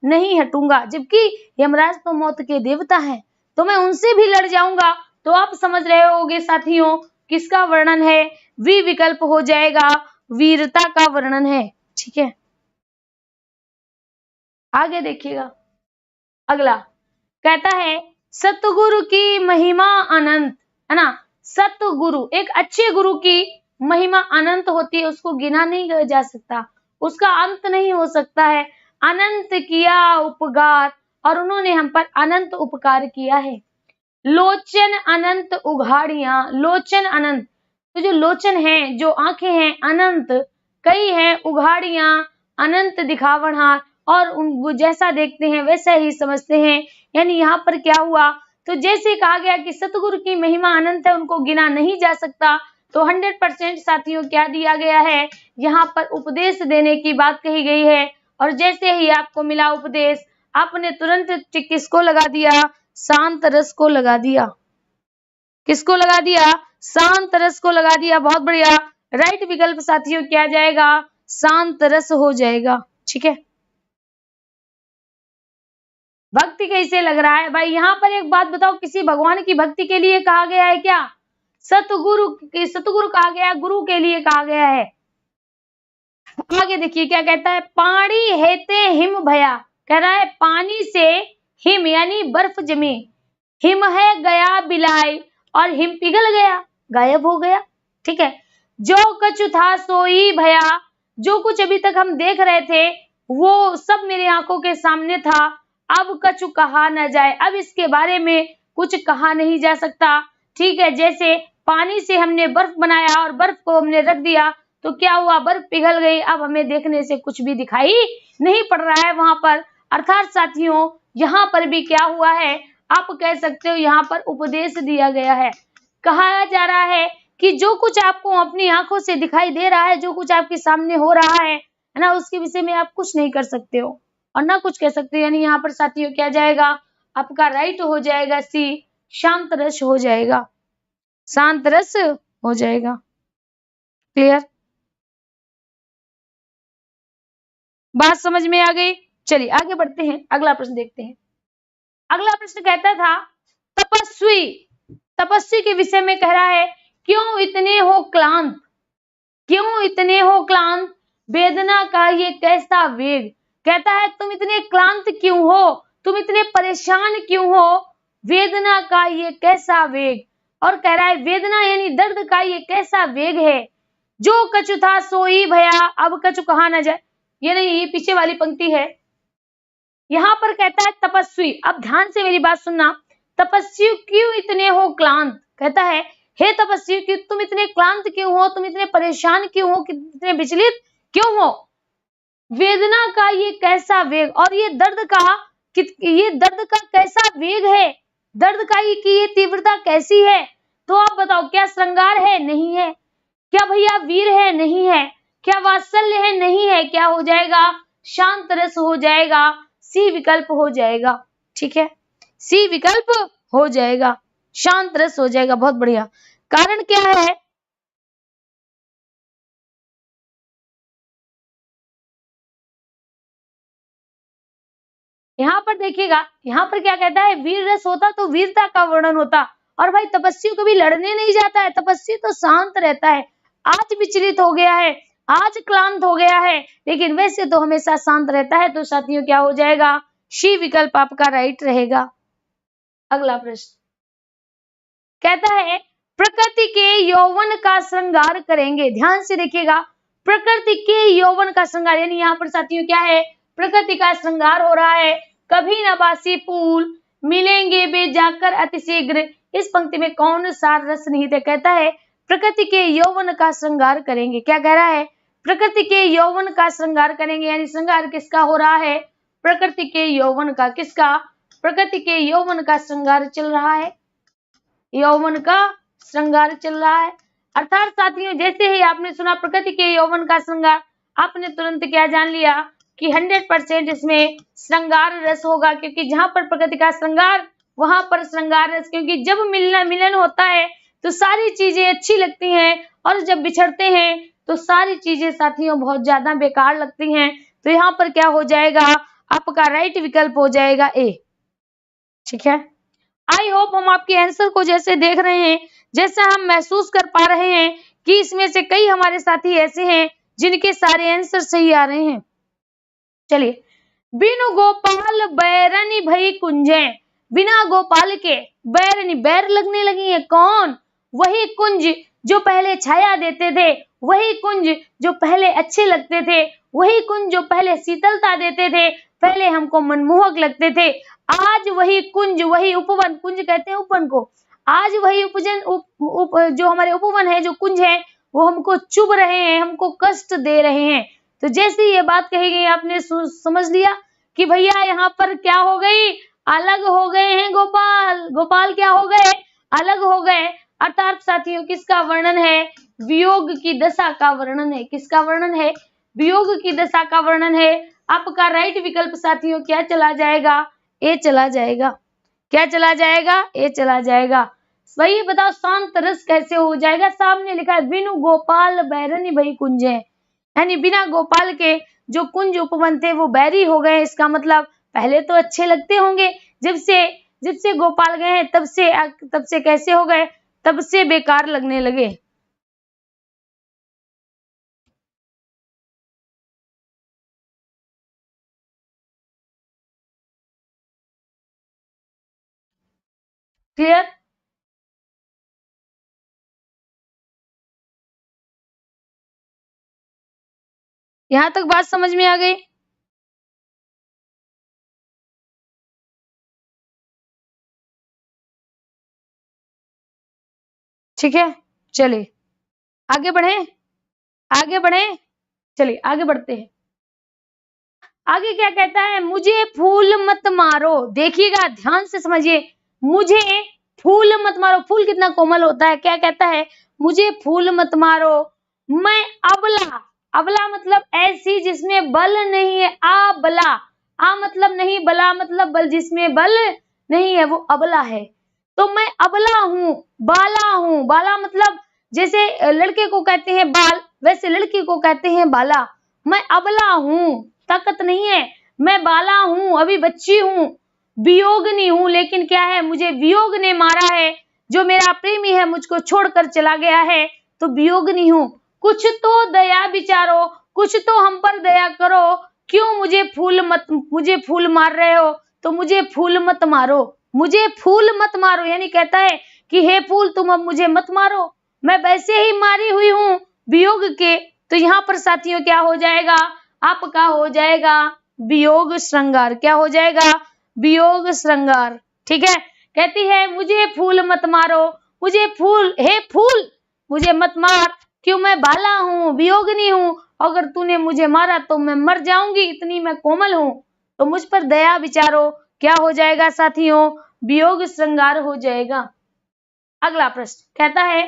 नहीं हटूंगा, जबकि यमराज तो मौत के देवता हैं, तो मैं उनसे भी लड़ जाऊंगा। तो आप समझ रहे होगे साथियों किसका वर्णन है, वी विकल्प हो जाएगा, वीरता का वर्णन है। ठीक है, आगे देखिएगा, अगला कहता है सतगुरु की महिमा अनंत, है ना। सतगुरु, एक अच्छे गुरु की महिमा अनंत होती है, उसको गिना नहीं जा सकता, उसका अंत नहीं हो सकता है। अनंत किया उपकार, और उन्होंने हम पर अनंत उपकार किया है। लोचन अनंत उघाड़ियां, लोचन अनंत, तो जो लोचन है, जो आंखें हैं अनंत, कई हैं उघाड़ियां, अनंत दिखावनहार, और वो जैसा देखते हैं वैसा ही समझते हैं। यानी यहाँ पर क्या हुआ, तो जैसे कहा गया कि सतगुरु की महिमा अनंत है, उनको गिना नहीं जा सकता, तो 100% साथियों क्या दिया गया है, यहाँ पर उपदेश देने की बात कही गई है। और जैसे ही आपको मिला उपदेश, आपने तुरंत किसको लगा दिया, शांत रस को लगा दिया। किसको लगा दिया, शांत रस को लगा दिया। बहुत बढ़िया, राइट विकल्प साथियों क्या जाएगा, शांत रस हो जाएगा। ठीक है, भक्ति कैसे लग रहा है भाई, यहाँ पर एक बात बताओ, किसी भगवान की भक्ति के लिए कहा गया है क्या, सतगुरु कहा गया, गुरु के लिए कहा गया है। आगे देखिए क्या कहता है, पानी हेते हिम भया, कह रहा है पानी से हिम यानी बर्फ जमी, हिम है गया बिलाई, और हिम पिघल गया, गायब हो गया। ठीक है, जो कछु था सोई भया, जो कुछ अभी तक हम देख रहे थे वो सब मेरे आंखों के सामने था, अब कछु कहा न जाए, अब इसके बारे में कुछ कहा नहीं जा सकता। ठीक है, जैसे पानी से हमने बर्फ बनाया और बर्फ को हमने रख दिया तो क्या हुआ, बर्फ पिघल गई, अब हमें देखने से कुछ भी दिखाई नहीं पड़ रहा है वहां पर। अर्थात साथियों यहाँ पर भी क्या हुआ है, आप कह सकते हो यहाँ पर उपदेश दिया गया है। कहा जा रहा है कि जो कुछ आपको अपनी आंखों से दिखाई दे रहा है, जो कुछ आपके सामने हो रहा है ना, उसके विषय में आप कुछ नहीं कर सकते हो और ना कुछ कह सकते हो। यानी यहाँ पर साथियों क्या जाएगा, आपका राइट हो जाएगा सी, शांत रस हो जाएगा, शांत रस हो जाएगा। क्लियर, बात समझ में आ गई। चलिए आगे बढ़ते हैं, अगला प्रश्न देखते हैं। अगला प्रश्न कहता था तपस्वी, तपस्वी के विषय में कह रहा है, क्यों इतने हो क्लांत, क्यों इतने हो क्लांत, वेदना का ये कैसा वेग। कहता है तुम इतने क्लांत क्यों हो, तुम इतने परेशान क्यों हो, वेदना का ये कैसा वेग। और कह रहा है वेदना यानी दर्द का ये कैसा वेग है, जो कछु था सोई भया अब कछु कहा न जाए। ये नहीं, ये पीछे वाली पंक्ति है। यहाँ पर कहता है तपस्वी, अब ध्यान से मेरी बात सुनना, तपस्वी क्यों इतने हो क्लांत। कहता है हे तपस्वी कि तुम इतने क्लांत क्यों हो, तुम इतने परेशान क्यों हो, कितने विचलित क्यों हो। वेदना का ये कैसा वेग, और ये दर्द का, ये दर्द का कैसा वेग है, दर्द का की ये तीव्रता कैसी है। तो आप बताओ, क्या श्रृंगार है, नहीं है। क्या भैया वीर है, नहीं है। क्या वात्सल्य है, नहीं है। क्या हो जाएगा, शांत रस हो जाएगा, सी विकल्प हो जाएगा। ठीक है, सी विकल्प हो जाएगा, शांत रस हो जाएगा। बहुत बढ़िया। कारण क्या है, यहाँ पर देखिएगा, यहाँ पर क्या कहता है, वीर रस होता तो वीरता का वर्णन होता। और भाई तपस्वी कभी लड़ने नहीं जाता है, तपस्वी तो शांत रहता है। आज विचलित हो गया है, आज क्लांत हो गया है, लेकिन वैसे तो हमेशा शांत रहता है। तो साथियों क्या हो जाएगा, शी विकल्प आपका राइट रहेगा। अगला प्रश्न कहता है प्रकृति के यौवन का श्रृंगार करेंगे। ध्यान से देखिएगा, प्रकृति के यौवन का श्रृंगार, यानी यहाँ पर साथियों क्या है, प्रकृति का श्रृंगार हो रहा है। कभी न बासी फूल मिलेंगे वे जाकर अतिशीघ्र, इस पंक्ति में कौन सा रस निहित है। कहता है प्रकृति के यौवन का श्रृंगार करेंगे। क्या कह रहा है, प्रकृति के यौवन का श्रृंगार करेंगे, यानी श्रृंगार किसका हो रहा है, प्रकृति के यौवन का। किसका, प्रकृति के यौवन का श्रृंगार चल रहा है, यौवन का श्रृंगार चल रहा है। अर्थात साथियों जैसे ही आपने सुना प्रकृति के यौवन का श्रृंगार, आपने तुरंत क्या जान लिया कि 100% इसमें श्रृंगार रस होगा, क्योंकि जहां पर प्रकृति का श्रृंगार वहां पर श्रृंगार रस। क्योंकि जब मिलन होता है तो सारी चीजें अच्छी लगती हैं, और जब बिछड़ते हैं तो सारी चीजें साथियों बहुत ज्यादा बेकार लगती हैं। तो यहाँ पर क्या हो जाएगा, आपका राइट विकल्प हो जाएगा ए। ठीक है, आई होप हम आपके आंसर को जैसे देख रहे हैं, जैसा हम महसूस कर पा रहे हैं कि इसमें से कई हमारे साथी ऐसे हैं जिनके सारे आंसर सही आ रहे हैं। चलिए, बिनु गोपाल बैरनी भई कुंजे, बिना गोपाल के बैरनी, बैर लगने लगी है। कौन, वही कुंज जो पहले छाया देते थे, वही कुंज जो पहले अच्छे लगते थे, वही कुंज जो पहले शीतलता देते थे, पहले हमको मनमोहक लगते थे। आज वही कुंज, वही उपवन, कुंज कहते हैं उपवन को, आज वही जो हमारे उपवन है, जो कुंज है, वो हमको चुभ रहे हैं, हमको कष्ट दे रहे हैं। तो जैसे ये बात कही गई, आपने समझ लिया कि भैया यहाँ पर क्या हो गई, अलग हो गए हैं गोपाल, गोपाल क्या हो गए, अलग हो गए। अर्थात साथियों किसका वर्णन है, वियोग की दशा का वर्णन है। किसका वर्णन है, वियोग की दशा का वर्णन है। आपका राइट विकल्प साथियों क्या चला जाएगा, ए चला जाएगा। क्या चला जाएगा, ए चला जाएगा। वही बताओ शांत रस कैसे हो जाएगा, सामने लिखा है बिनु गोपाल बैरनी भई कुंजे, यानी बिना गोपाल के जो कुंज उपवन थे वो बैरी हो गए। इसका मतलब पहले तो अच्छे लगते होंगे, जब से गोपाल गए हैं तब से कैसे हो गए, तब से बेकार लगने लगे। क्लियर, यहां तक बात समझ में आ गई। ठीक है, चलिए आगे बढ़े, आगे बढ़े, चलिए आगे बढ़ते हैं। आगे क्या कहता है, मुझे फूल मत मारो। देखिएगा ध्यान से समझिए, मुझे फूल मत मारो। फूल कितना कोमल होता है। क्या कहता है, मुझे फूल मत मारो, मैं अबला। अबला मतलब ऐसी जिसमें बल नहीं है। अबला, आ मतलब नहीं, बला मतलब बल, जिसमें बल नहीं है वो अबला है। तो मैं अबला हूँ, बाला हूँ। बाला मतलब जैसे लड़के को कहते हैं बाल, वैसे लड़की को कहते हैं बाला। मैं अबला हूँ, ताकत नहीं है, मैं बाला हूँ, अभी बच्ची हूँ, वियोगनी हूँ। लेकिन क्या है, मुझे वियोग ने मारा है, जो मेरा प्रेमी है मुझको छोड़कर चला गया है, तो वियोगनी हूँ। कुछ तो दया विचारो, कुछ तो हम पर दया करो, क्यों मुझे फूल मार रहे हो, तो मुझे फूल मत मारो, मुझे फूल मत मारो। यानी कहता है कि हे फूल तुम अब मुझे मत मारो, मैं वैसे ही मारी हुई हूँ वियोग के। तो यहाँ पर साथियों क्या हो जाएगा, आपका हो जाएगा वियोग श्रृंगार। क्या हो जाएगा, वियोग श्रृंगार। ठीक है, कहती है मुझे फूल मत मारो, मुझे फूल, हे फूल मुझे मत मार, क्यों मैं बाला हूँ, वियोगनी हूँ, अगर तूने मुझे मारा तो मैं मर जाऊंगी, इतनी मैं कोमल हूँ, तो मुझ पर दया विचारो। क्या हो जाएगा साथियों, वियोग श्रृंगार हो जाएगा। अगला प्रश्न कहता है,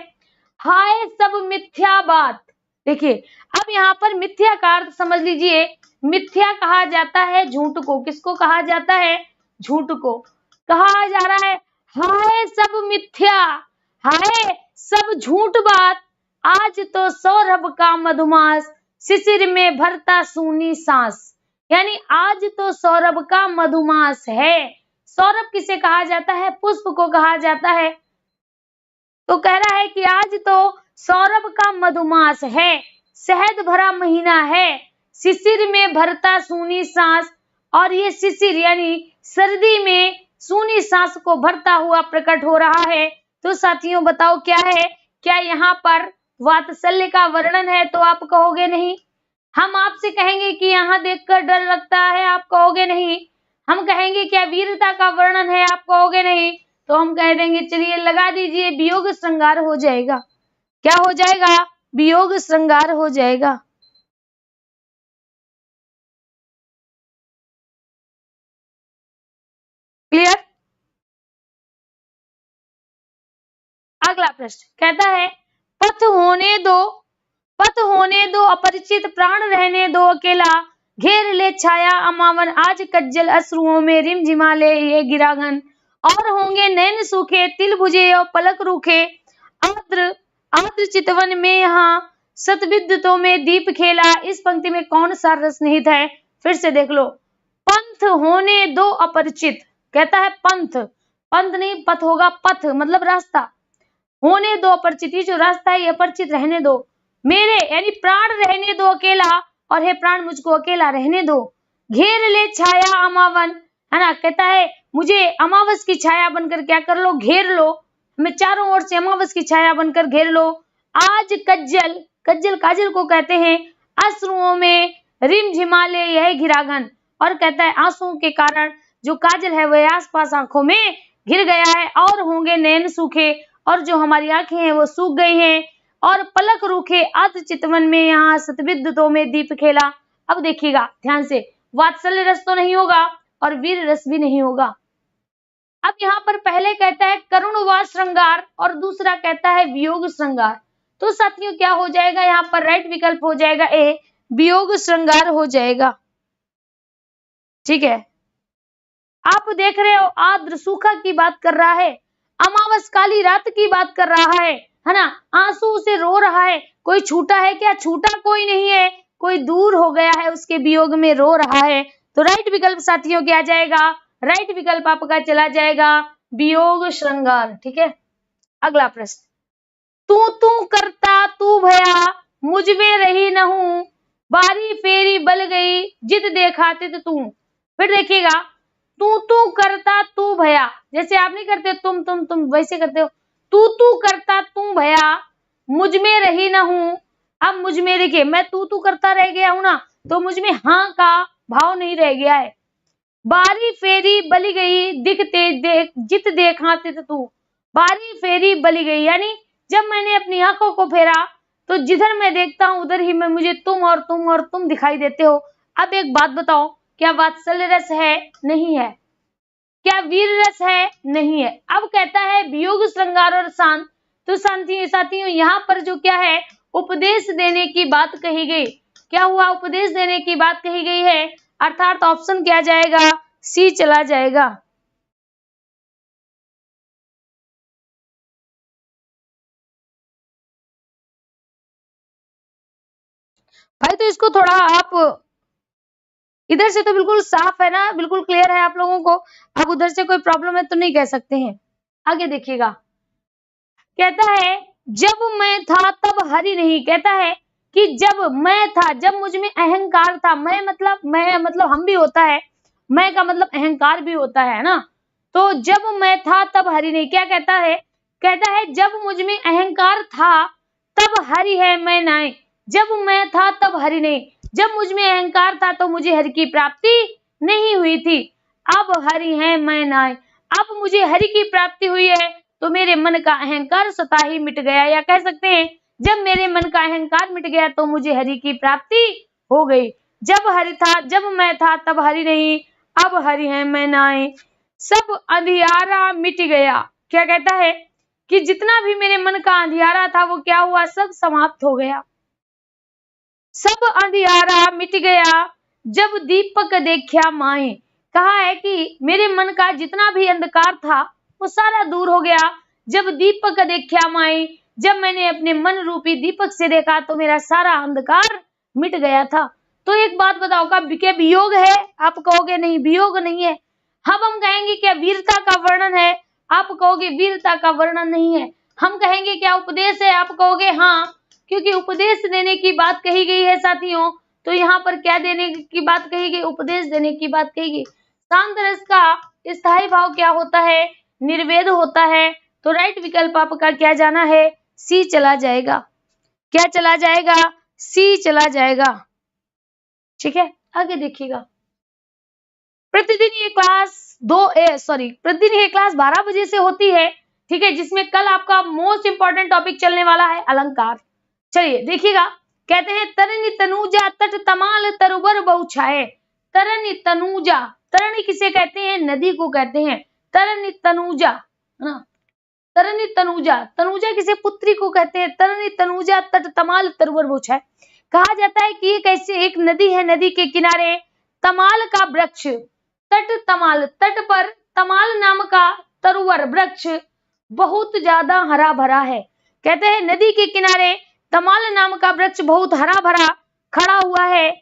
हाय सब मिथ्या बात। देखिए अब यहाँ पर मिथ्या का अर्थ समझ लीजिए। मिथ्या कहा जाता है झूठ को। किसको कहा जाता है, झूठ को। कहा जा रहा है हाय सब मिथ्या, हाय सब झूठ बात, आज तो सौरभ का मधुमास, शिशिर में भरता सूनी सांस। यानी आज तो सौरभ का मधुमास है। सौरभ किसे कहा जाता है, पुष्प को कहा जाता है। तो कह रहा है कि आज तो सौरभ का मधुमास है, शहद भरा महीना है, शिशिर में भरता सूनी सांस। और ये शिशिर यानी सर्दी में सूनी सांस को भरता हुआ प्रकट हो रहा है। तो साथियों बताओ क्या है, क्या यहाँ पर वात्सल्य का वर्णन है, तो आप कहोगे नहीं। हम आपसे कहेंगे कि यहाँ देखकर डर लगता है, आप कहोगे नहीं। हम कहेंगे क्या वीरता का वर्णन है, आप कहोगे नहीं। तो हम कह देंगे चलिए लगा दीजिए वियोग श्रृंगार हो जाएगा। क्या हो जाएगा, वियोग श्रृंगार हो जाएगा। क्लियर। अगला प्रश्न कहता है, पथ होने दो, पथ होने दो अपरिचित, प्राण रहने दो अकेला, घेर ले छाया अमावन, आज कज्जल अश्रुओं में रिमझिमा ले ये गिरागन, और होंगे नैन सूखे, तिल बुझे और पलक रूखे, आद्र आद्र चितवन में यहाँ सतविद्युतों में दीप खेला। इस पंक्ति में कौन सा रस निहित है, फिर से देख लो। पंथ होने दो अपरिचित, कहता है पंथ, पंथ नहीं पथ होगा, पथ मतलब रास्ता, होने दो अपरिचित, जो रास्ता है ये अपरिचित रहने दो, मेरे यानी प्राण रहने दो अकेला, और हे प्राण मुझको अकेला रहने दो, घेर ले छाया अमावन, है ना। कहता है मुझे अमावस की छाया बनकर क्या कर लो, घेर लो, हमें चारों ओर से अमावस की छाया बनकर घेर लो। आज कज्जल, कज्जल काजल को कहते हैं, अश्रुओं में रिमझिमाले यह घिरागन, और कहता है आंसुओं के कारण जो काजल है वह आसपास आंखों में घिर गया है, और होंगे नैन सूखे, और जो हमारी आंखें हैं वो सूख गई हैं, और पलक रूखे, आद्र चितवन में यहाँ सतविद्युतों में दीप खेला। अब देखिएगा ध्यान से, वात्सल्य रस तो नहीं होगा और वीर रस भी नहीं होगा। अब यहाँ पर पहले कहता है करुण व श्रृंगार, और दूसरा कहता है वियोग श्रृंगार। तो साथियों क्या हो जाएगा, यहाँ पर राइट विकल्प हो जाएगा ए, वियोग श्रृंगार हो जाएगा। ठीक है, आप देख रहे हो आद्र सूखा की बात कर रहा है, अमावस काली रात की बात कर रहा है ना, आंसू से रो रहा है। कोई छूटा है क्या, छूटा कोई नहीं है, कोई दूर हो गया है उसके वियोग में रो रहा है। तो राइट विकल्प साथियों क्या जाएगा, राइट विकल्प आपका चला जाएगा वियोग श्रृंगार। ठीक है, अगला प्रश्न, तू करता तू भया, मुझ में रही न हूं, बारी फेरी बल गई, जित देखा तित तू। फिर देखिएगा, तू करता तू भया, जैसे आप नहीं करते तुम वैसे करते हो, तू करता तू भया, मुझ में रही ना हूं। अब मुझ में देखिए मैं तू करता रह गया हूं ना, तो मुझ में हाँ का भाव नहीं रह गया है। बारी फेरी बली गई, दिखते देख जित देखा तित तू, बारी फेरी बली गई, यानी जब मैंने अपनी आंखों को फेरा तो जिधर मैं देखता हूं उधर ही मैं मुझे तुम और तुम और तुम दिखाई देते हो। अब एक बात बताओ, क्या वात्सल्य रस है? नहीं है। क्या वीर रस है? नहीं है। अब कहता है वियोग, श्रृंगार और शांत। तो साथियों यहाँ पर जो क्या है, उपदेश देने की बात कही गई। क्या हुआ? उपदेश देने की बात कही गई है, अर्थात ऑप्शन क्या जाएगा? सी चला जाएगा। भाई तो इसको थोड़ा आप, इधर से तो बिल्कुल साफ है ना, बिल्कुल क्लियर है आप लोगों को। अब उधर से कोई प्रॉब्लम है तो नहीं कह सकते हैं। आगे देखिएगा, कहता है जब मैं था तब हरि नहीं। कहता है कि जब मैं था, जब मुझ में अहंकार था, मैं मतलब हम भी होता है, मैं का मतलब अहंकार भी होता है ना। तो जब मैं था तब हरि नहीं। क्या कहता है? कहता है जब मुझ में अहंकार था तब हरि है मैं नाय। जब मैं था तब हरि नहीं, जब मुझ में अहंकार था तो मुझे हरि की प्राप्ति नहीं हुई थी। अब हरि है मैं नाय, अब मुझे हरि की प्राप्ति हुई है तो मेरे मन का अहंकार स्वतः ही मिट गया। या कह सकते हैं जब मेरे मन का अहंकार मिट गया तो मुझे हरि की प्राप्ति हो गई। जब हरि था, जब मैं था तब हरि नहीं, अब हरि है मैं नाय, सब अंधियारा मिट गया। क्या कहता है कि जितना भी मेरे मन का अंधियारा था वो क्या हुआ? सब समाप्त हो गया। सब अंधियारा मिट गया जब दीपक देखा माए। कहा है कि मेरे मन का जितना भी अंधकार था वो सारा दूर हो गया जब दीपक देखा माए। जब मैंने अपने मन रूपी दीपक से देखा तो मेरा सारा अंधकार मिट गया था। तो एक बात बताओ, क्या वियोग है? आप कहोगे नहीं, वियोग नहीं है। अब हम कहेंगे क्या वीरता का वर्णन है? आप कहोगे वीरता का वर्णन नहीं है। हम कहेंगे क्या उपदेश है? आप कहोगे हाँ, क्योंकि उपदेश देने की बात कही गई है साथियों। तो यहाँ पर क्या देने की बात कही गई? उपदेश देने की बात कही गई। शांत रस का स्थायी भाव क्या होता है? निर्वेद होता है। तो राइट विकल्प आपका क्या जाना है? सी चला जाएगा। क्या चला जाएगा? सी चला जाएगा। ठीक है, आगे देखिएगा। प्रतिदिन ये क्लास 12 बजे से होती है, ठीक है, जिसमें कल आपका मोस्ट इंपॉर्टेंट टॉपिक चलने वाला है अलंकार। चलिए देखिएगा, कहते हैं तरनी तनुजा तट तमाल तरुबर बहुछाए। तरनी तनुजा, तरनी किसे कहते हैं? नदी को कहते हैं तरनी तनुजा, है ना। तरनी तनुजा, तनुजा किसे? पुत्री को कहते हैं। तरनी तनुजा तट तमाल तरुबर बहुछाए। कहा जाता है कि एक नदी है, नदी के किनारे तमाल का वृक्ष, तट तमाल, तट पर तमाल नाम का तरुवर वृक्ष बहुत ज्यादा हरा भरा है। कहते हैं नदी के किनारे तमाल नाम का वृक्ष बहुत हरा भरा खड़ा हुआ है।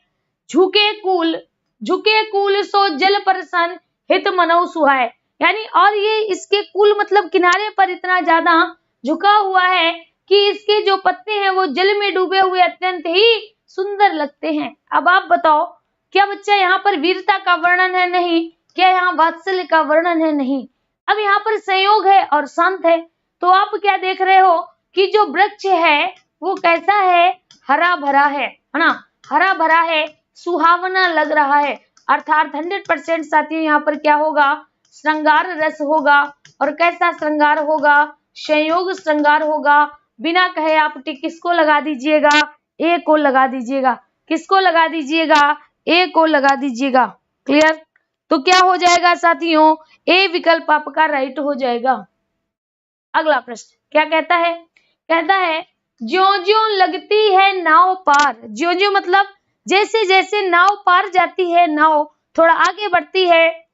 झुके कुल सो जल परसन हित मनौ सुहाए। यानी और ये इसके कुल मतलब किनारे पर इतना ज्यादा झुका हुआ है कि इसके जो पत्ते हैं वो जल में डूबे हुए अत्यंत ही सुंदर लगते हैं। अब आप बताओ, क्या बच्चा यहाँ पर वीरता का वर्णन है? नहीं। क्या यहाँ वात्सल्य का वर्णन है? नहीं। अब यहाँ पर संयोग है और शांत है। तो आप क्या देख रहे हो कि जो वृक्ष है वो कैसा है? हरा भरा है ना, हरा भरा है, सुहावना लग रहा है। अर्थात 100% साथियों यहाँ पर क्या होगा? श्रृंगार रस होगा। और कैसा श्रृंगार होगा? संयोग श्रृंगार होगा। बिना कहे आप टिक किसको लगा दीजिएगा? ए को लगा दीजिएगा। किसको लगा दीजिएगा? ए को लगा दीजिएगा। क्लियर? तो क्या हो जाएगा साथियों? ए विकल्प आपका राइट हो जाएगा। अगला प्रश्न क्या कहता है? कहता है ज्यों-ज्यों लगती है नाव पार। ज्यों-ज्यों मतलब जैसे जैसे नाव पार जाती है, नाव थोड़ा आगे बढ़ती है।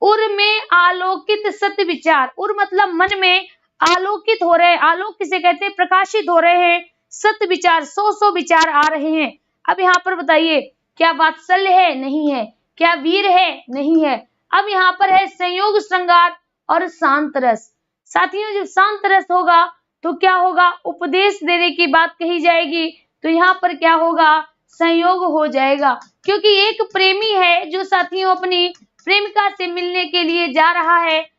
उर में आलोकित सत्य विचार। उर मतलब मन में आलोकित हो रहे, आलोक किसे कहते हैं? प्रकाशित हो रहे हैं सत्य विचार, 100 विचार आ रहे हैं। अब यहाँ पर बताइए, क्या वात्सल्य है? नहीं है। क्या वीर है? नहीं है। अब यहाँ पर है संयोग श्रृंगार और शांत रस। साथियों जब शांत रस होगा तो क्या होगा? उपदेश देने की बात कही जाएगी। तो यहाँ पर क्या होगा? संयोग हो जाएगा, क्योंकि एक प्रेमी है जो साथियों अपनी प्रेमिका से मिलने के लिए जा रहा है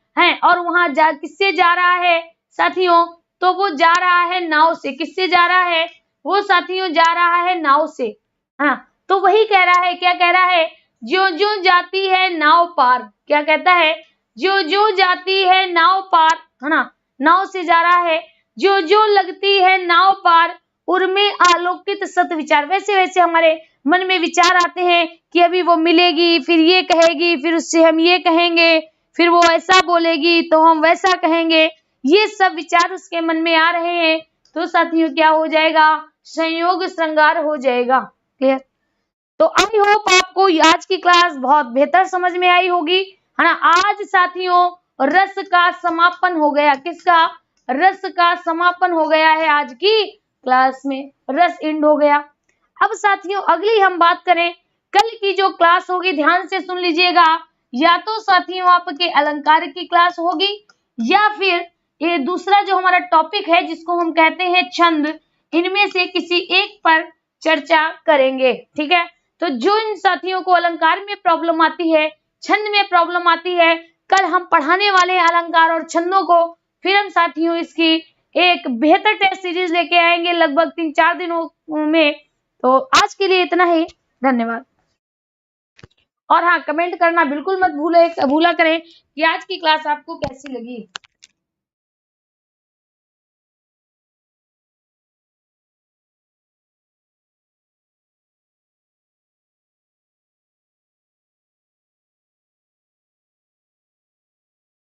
और वहां किससे जा रहा है साथियों? तो वो जा रहा है नाव से। किससे जा रहा है? वो साथियों जा रहा है नाव से। हाँ, तो वही कह रहा है, क्या कह रहा है? ज्यों-ज्यों जाती है नाव पार। क्या कहता है? ज्यों-ज्यों जाती है नाव पार, है ना, नाव से जा रहा है। ज्यों-ज्यों लगती है नाव पार, उर्मे आलोकित सत विचार। वैसे वैसे हमारे मन में विचार आते हैं कि अभी वो मिलेगी, फिर ये कहेगी, फिर उससे हम ये कहेंगे, फिर वो ऐसा बोलेगी तो हम वैसा कहेंगे, ये सब विचार उसके मन में आ रहे हैं, तो साथियों क्या हो जाएगा, संयोग श्रृंगार हो जाएगा। क्लियर? तो आई होप आपको आज की क्लास बहुत बेहतर समझ में आई होगी, है ना। आज साथियों रस का समापन हो गया, किसका, रस का समापन हो गया है आज की क्लास में, रस एंड हो गया। अब साथियों अगली हम बात करें, कल की जो क्लास होगी ध्यान से सुन लीजिएगा, या तो साथियों आपके अलंकार की क्लास होगी, या फिर ये दूसरा जो हमारा टॉपिक है जिसको हम कहते हैं छंद, इनमें से किसी एक पर चर्चा करेंगे। ठीक है, तो जो इन साथियों को अलंकार में प्रॉब्लम आती है, छंद में प्रॉब्लम आती है, कल हम पढ़ाने वाले हैं अलंकार और छंदों को, फिर हम साथियों इसकी एक बेहतर टेस्ट सीरीज लेके आएंगे लगभग 3-4 दिनों में। तो आज के लिए इतना ही, धन्यवाद। और हाँ, कमेंट करना बिल्कुल मत भूला करें कि आज की क्लास आपको कैसी लगी।